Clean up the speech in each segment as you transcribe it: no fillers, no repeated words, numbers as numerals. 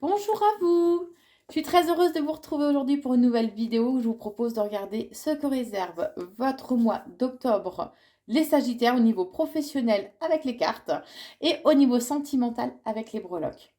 Bonjour à vous! Je suis très heureuse de vous retrouver aujourd'hui pour une nouvelle vidéo où je vous propose de regarder ce que réserve votre mois d'octobre, les Sagittaires au niveau professionnel avec les cartes et au niveau sentimental avec les breloques.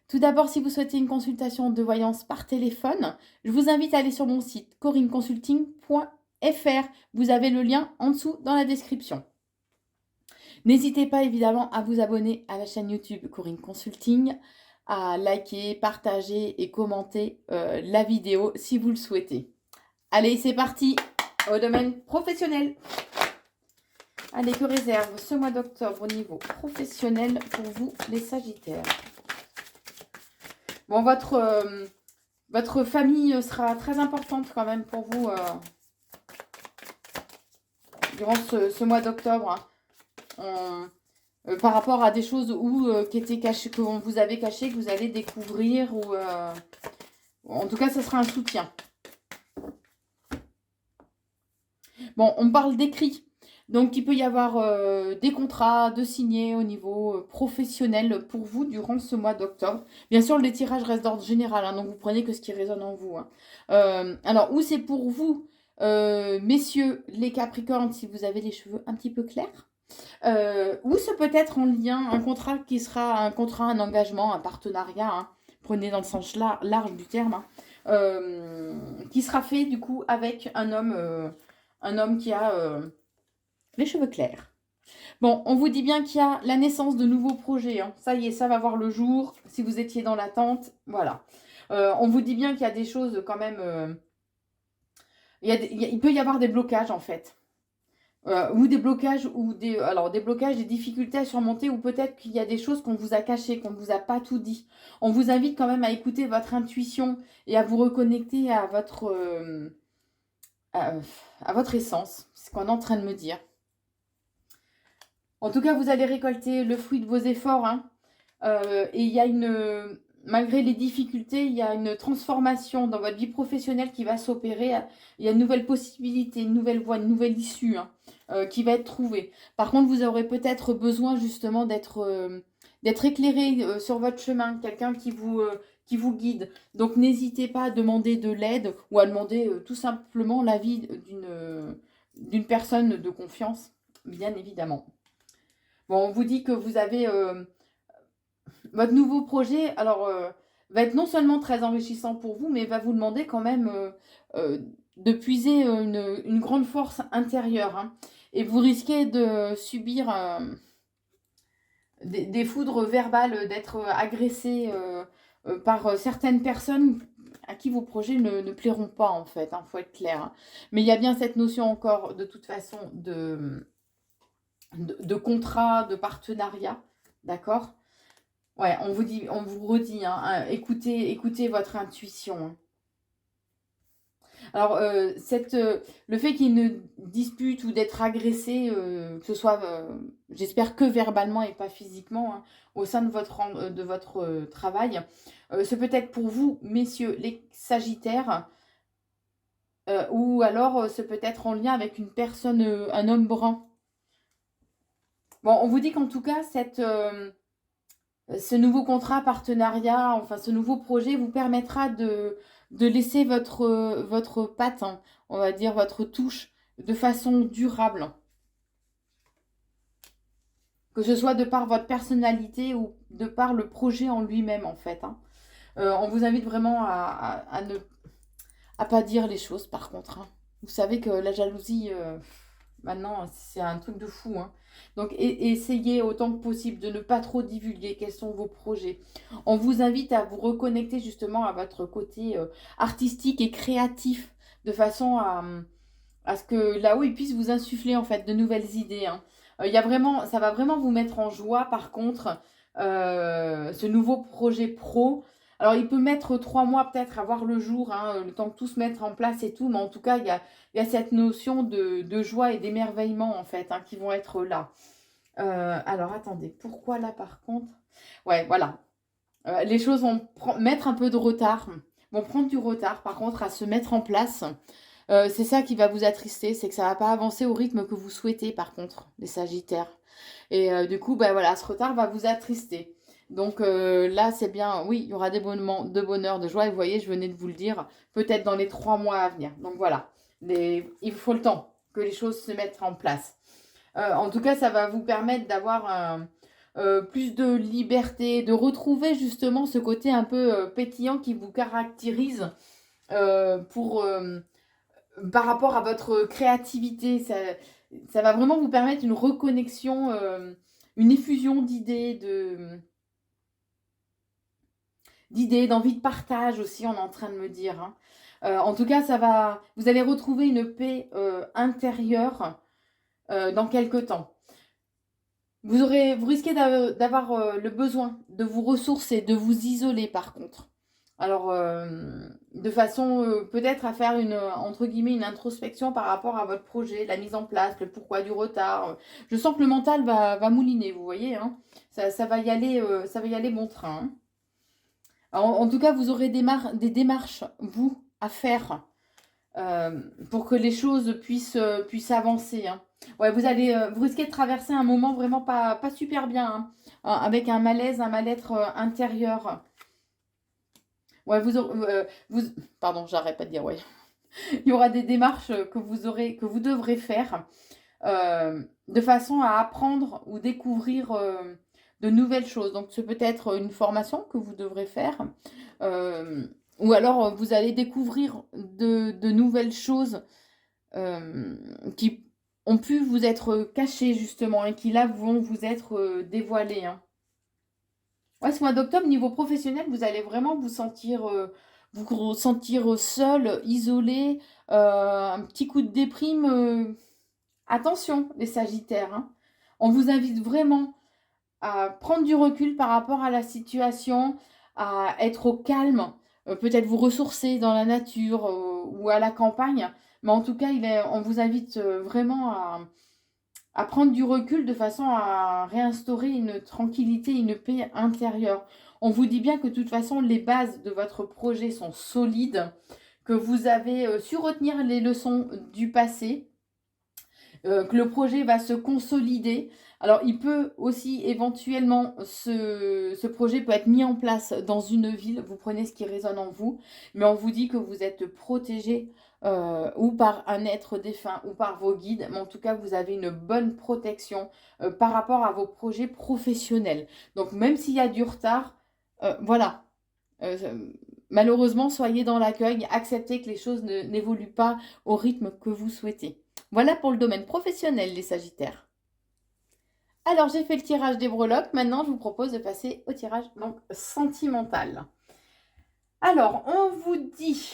Tout d'abord, si vous souhaitez une consultation de voyance par téléphone, je vous invite à aller sur mon site corinneconsulting.fr. Vous avez le lien en dessous dans la description. N'hésitez pas évidemment à vous abonner à la chaîne YouTube Corinne Consulting, à liker, partager et commenter la vidéo si vous le souhaitez. Allez, c'est parti au domaine professionnel. Allez, que réserve ce mois d'octobre au niveau professionnel pour vous, les Sagittaires? Bon, votre famille sera très importante quand même pour vous durant ce mois d'octobre. Par rapport à des choses qui étaient cachées, qu'on vous avait cachées, que vous allez découvrir, ou en tout cas, ce sera un soutien. Bon, on parle d'écrit. Donc, il peut y avoir des contrats de signer au niveau professionnel pour vous durant ce mois d'octobre. Bien sûr, le tirage reste d'ordre général, hein, donc vous prenez que ce qui résonne en vous. Hein. Alors, où c'est pour vous, messieurs les Capricornes, si vous avez les cheveux un petit peu clairs, ou ce peut être en lien, un contrat qui sera un contrat, un engagement, un partenariat, hein, prenez dans le sens large du terme, hein, qui sera fait du coup avec un homme qui a les cheveux clairs. Bon, on vous dit bien qu'il y a la naissance de nouveaux projets, hein. Ça y est, ça va voir le jour, si vous étiez dans l'attente, voilà. On vous dit bien qu'il y a des choses quand même, il peut y avoir des blocages en fait. Ou des blocages, des blocages, des difficultés à surmonter, ou peut-être qu'il y a des choses qu'on vous a cachées, qu'on ne vous a pas tout dit. On vous invite quand même à écouter votre intuition et à vous reconnecter à votre essence. C'est ce qu'on est en train de me dire. En tout cas, vous allez récolter le fruit de vos efforts. Hein. Et il y a malgré les difficultés, il y a une transformation dans votre vie professionnelle qui va s'opérer. Il y a une nouvelle possibilité, une nouvelle voie, une nouvelle issue qui va être trouvée. Par contre, vous aurez peut-être besoin justement d'être éclairé sur votre chemin, quelqu'un qui vous guide. Donc, n'hésitez pas à demander de l'aide ou à demander tout simplement l'avis d'une personne de confiance, bien évidemment. Bon, on vous dit que vous avez votre nouveau projet, alors, va être non seulement très enrichissant pour vous, mais va vous demander quand même de puiser une grande force intérieure. Hein. Et vous risquez de subir des foudres verbales, d'être agressé par certaines personnes à qui vos projets ne plairont pas, en fait. Il faut être clair. Hein. Mais il y a bien cette notion encore, de toute façon, de contrat, de partenariat. D'accord? Ouais, on vous redit, hein, écoutez votre intuition. Hein. Alors, le fait qu'il y ait une dispute ou d'être agressé, que ce soit, j'espère que verbalement et pas physiquement, hein, au sein de votre travail, ce peut être pour vous, messieurs les Sagittaires, ou alors ce peut être en lien avec une personne, un homme brun. Bon, on vous dit qu'en tout cas, ce nouveau contrat, partenariat, enfin ce nouveau projet vous permettra de laisser votre patte, hein, on va dire votre touche, de façon durable. Que ce soit de par votre personnalité ou de par le projet en lui-même, en fait. Hein. On vous invite vraiment à ne pas dire les choses, par contre. Hein. Vous savez que la jalousie, maintenant, c'est un truc de fou. Hein. Donc, essayez autant que possible de ne pas trop divulguer quels sont vos projets. On vous invite à vous reconnecter justement à votre côté artistique et créatif, de façon à ce que là-haut, il puisse vous insuffler en fait de nouvelles idées. Hein. Ça va vraiment vous mettre en joie, par contre, ce nouveau projet pro. Alors, il peut mettre 3 mois peut-être à voir le jour, hein, le temps que tout se mette en place et tout, mais en tout cas, il y a cette notion de joie et d'émerveillement, en fait, hein, qui vont être là. Alors, attendez, pourquoi là, par contre? Ouais, voilà. Les choses vont mettre un peu de retard, vont prendre du retard, par contre, à se mettre en place. C'est ça qui va vous attrister, c'est que ça va pas avancer au rythme que vous souhaitez, par contre, les Sagittaires. Et du coup, ben voilà, ce retard va vous attrister. Donc là, c'est bien, oui, il y aura des moments de bonheur, de joie. Et vous voyez, je venais de vous le dire, peut-être dans les 3 mois à venir. Donc voilà, il faut le temps que les choses se mettent en place. En tout cas, ça va vous permettre d'avoir plus de liberté, de retrouver justement ce côté un peu pétillant qui vous caractérise pour, par rapport à votre créativité. Ça va vraiment vous permettre une reconnexion, une effusion d'idées, d'envie de partage aussi, on est en train de me dire, hein. En tout cas, vous allez retrouver une paix intérieure dans quelques temps. Vous risquez d'avoir le besoin de vous ressourcer, de vous isoler par contre. Alors, de façon peut-être à faire entre guillemets, une introspection par rapport à votre projet, la mise en place, le pourquoi du retard. Je sens que le mental va mouliner, vous voyez, hein. Ça va y aller bon train, hein. En tout cas, vous aurez des démarches, vous, à faire pour que les choses puissent avancer, hein. Ouais, vous risquez de traverser un moment vraiment pas super bien, hein, avec un malaise, un mal-être intérieur. Ouais, pardon, j'arrête pas de dire ouais. Il y aura des démarches que vous devrez faire de façon à apprendre ou découvrir de nouvelles choses. Donc, c'est peut-être une formation que vous devrez faire. Ou alors, vous allez découvrir de nouvelles choses qui ont pu vous être cachées, justement, et qui, là, vont vous être dévoilées, hein. Ouais, ce mois d'octobre, niveau professionnel, vous allez vraiment vous sentir seul, isolé, un petit coup de déprime. Attention, les Sagittaires, hein. On vous invite vraiment à prendre du recul par rapport à la situation, à être au calme, peut-être vous ressourcer dans la nature ou à la campagne. Mais en tout cas, on vous invite vraiment à prendre du recul de façon à réinstaurer une tranquillité, une paix intérieure. On vous dit bien que de toute façon, les bases de votre projet sont solides, que vous avez su retenir les leçons du passé, que le projet va se consolider. Alors, il peut aussi éventuellement, ce projet peut être mis en place dans une ville. Vous prenez ce qui résonne en vous, mais on vous dit que vous êtes protégé ou par un être défunt ou par vos guides. Mais en tout cas, vous avez une bonne protection par rapport à vos projets professionnels. Donc, même s'il y a du retard, voilà. Euh, Malheureusement, soyez dans l'accueil, acceptez que les choses n'évoluent pas au rythme que vous souhaitez. Voilà pour le domaine professionnel, les Sagittaires. Alors, j'ai fait le tirage des breloques. Maintenant, je vous propose de passer au tirage donc, sentimental. Alors, on vous dit,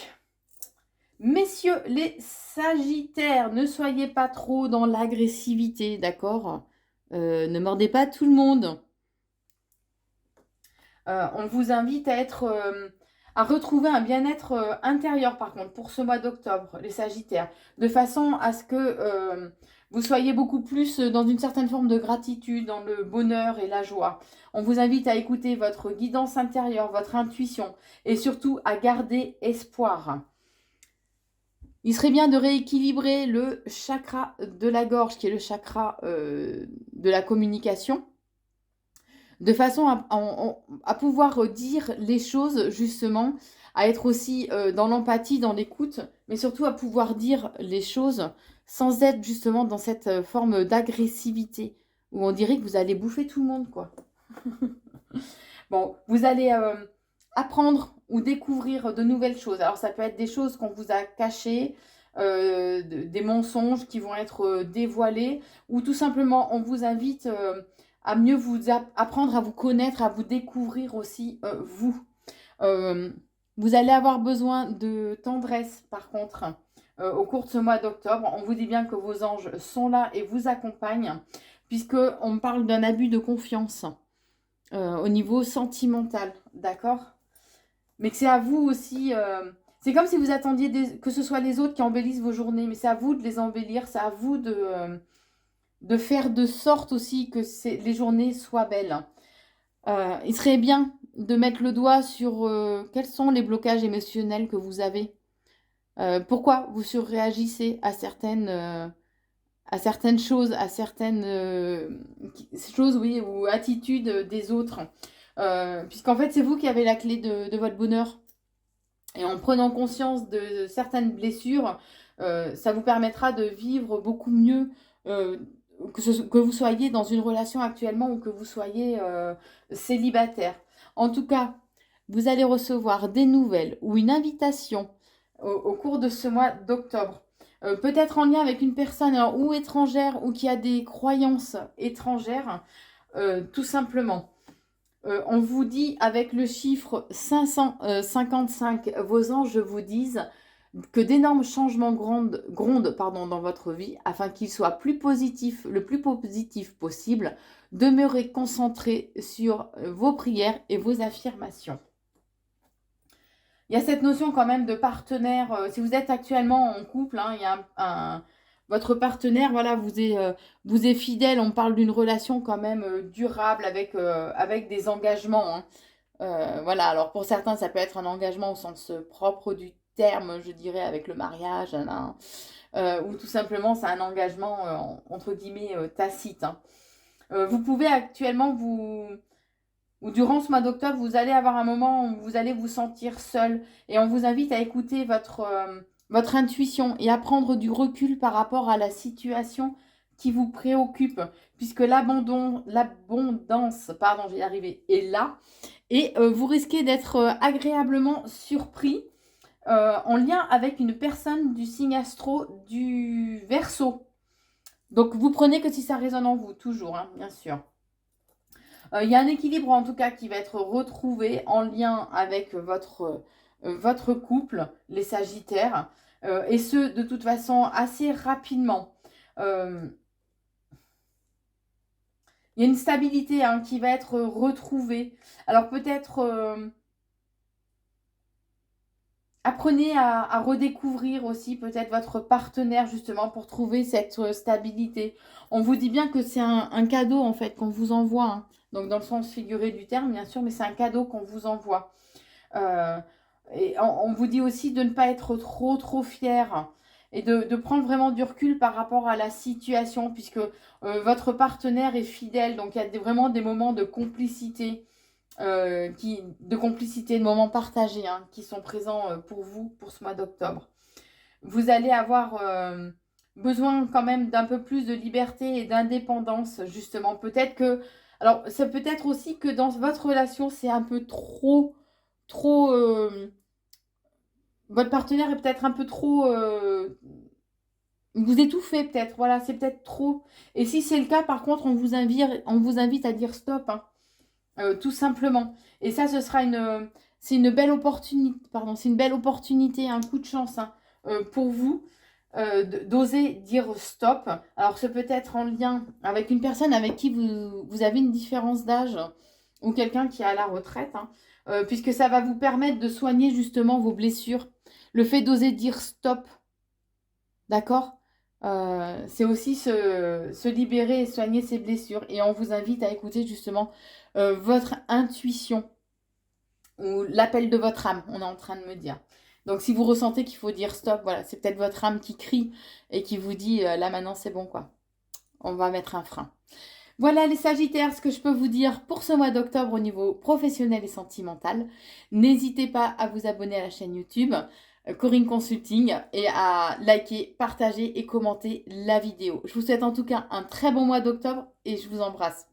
messieurs les Sagittaires, ne soyez pas trop dans l'agressivité, d'accord? Ne mordez pas tout le monde. On vous invite à retrouver un bien-être intérieur, par contre, pour ce mois d'octobre, les Sagittaires, de façon à ce que vous soyez beaucoup plus dans une certaine forme de gratitude, dans le bonheur et la joie. On vous invite à écouter votre guidance intérieure, votre intuition, et surtout à garder espoir. Il serait bien de rééquilibrer le chakra de la gorge, qui est le chakra de la communication, de façon à pouvoir dire les choses, justement, à être aussi dans l'empathie, dans l'écoute, mais surtout à pouvoir dire les choses sans être justement dans cette forme d'agressivité, où on dirait que vous allez bouffer tout le monde, quoi. Bon, vous allez apprendre ou découvrir de nouvelles choses. Alors, ça peut être des choses qu'on vous a cachées, des mensonges qui vont être dévoilés, ou tout simplement, on vous invite à mieux apprendre à vous connaître, à vous découvrir aussi vous. Vous allez avoir besoin de tendresse, par contre, au cours de ce mois d'octobre. On vous dit bien que vos anges sont là et vous accompagnent, puisqu'on parle d'un abus de confiance au niveau sentimental, d'accord? Mais que c'est à vous aussi. C'est comme si vous attendiez que ce soit les autres qui embellissent vos journées, mais c'est à vous de les embellir, c'est à vous de faire de sorte aussi que les journées soient belles. Il serait bien de mettre le doigt sur quels sont les blocages émotionnels que vous avez. Pourquoi vous surréagissez à certaines choses, à certaines choses, oui, ou attitudes des autres. puisqu'en fait, c'est vous qui avez la clé de votre bonheur. Et en prenant conscience de certaines blessures, ça vous permettra de vivre beaucoup mieux, euh, que vous soyez dans une relation actuellement ou que vous soyez célibataire. En tout cas, vous allez recevoir des nouvelles ou une invitation au cours de ce mois d'octobre. Peut-être en lien avec une personne alors, ou étrangère ou qui a des croyances étrangères, tout simplement. On vous dit avec le chiffre 555, vos anges vous disent que d'énormes changements grondent dans votre vie afin qu'il soit plus positif, le plus positif possible. Demeurez concentré sur vos prières et vos affirmations. Il y a cette notion quand même de partenaire. Si vous êtes actuellement en couple, hein, il y a votre partenaire, voilà, vous est fidèle. On parle d'une relation quand même durable avec des engagements, hein. Voilà, alors pour certains, ça peut être un engagement au sens propre du terme, je dirais, avec le mariage, hein, ou tout simplement, c'est un engagement, entre guillemets, tacite, hein. Vous pouvez actuellement ou durant ce mois d'octobre, vous allez avoir un moment où vous allez vous sentir seul. Et on vous invite à écouter votre intuition et à prendre du recul par rapport à la situation qui vous préoccupe. Puisque l'abondance, pardon, j'y arrivé, est là. Et vous risquez d'être agréablement surpris en lien avec une personne du signe astro du Verseau. Donc vous prenez que si ça résonne en vous, toujours, hein, bien sûr. Il y a un équilibre en tout cas qui va être retrouvé en lien avec votre couple, les Sagittaires, et ce de toute façon assez rapidement. Il y a une stabilité, hein, qui va être retrouvée. Alors peut-être apprenez à redécouvrir aussi peut-être votre partenaire justement pour trouver cette stabilité. On vous dit bien que c'est un cadeau en fait qu'on vous envoie, hein. Donc dans le sens figuré du terme bien sûr, mais c'est un cadeau qu'on vous envoie. Et on vous dit aussi de ne pas être trop fier et de prendre vraiment du recul par rapport à la situation puisque votre partenaire est fidèle. Donc il y a vraiment des moments de complicité. De moments partagés, hein, qui sont présents pour vous pour ce mois d'octobre. Vous allez avoir besoin quand même d'un peu plus de liberté et d'indépendance, justement. Peut-être que... Alors, ça peut être aussi que dans votre relation, c'est un peu trop... votre partenaire est peut-être un peu trop... vous étouffez peut-être, voilà, c'est peut-être trop. Et si c'est le cas, par contre, on vous invite à dire stop, hein. Tout simplement. Et ça, c'est une belle opportunité, pardon, c'est une belle opportunité, un coup de chance, hein, pour vous d'oser dire stop. Alors, ce peut être en lien avec une personne avec qui vous avez une différence d'âge ou quelqu'un qui est à la retraite, hein, puisque ça va vous permettre de soigner justement vos blessures. Le fait d'oser dire stop, d'accord? C'est aussi se libérer et soigner ses blessures. Et on vous invite à écouter justement votre intuition ou l'appel de votre âme, on est en train de me dire. Donc si vous ressentez qu'il faut dire stop, voilà, c'est peut-être votre âme qui crie et qui vous dit là maintenant c'est bon quoi. On va mettre un frein. Voilà les Sagittaires, ce que je peux vous dire pour ce mois d'octobre au niveau professionnel et sentimental. N'hésitez pas à vous abonner à la chaîne YouTube Corinne Consulting et à liker, partager et commenter la vidéo. Je vous souhaite en tout cas un très bon mois d'octobre et je vous embrasse.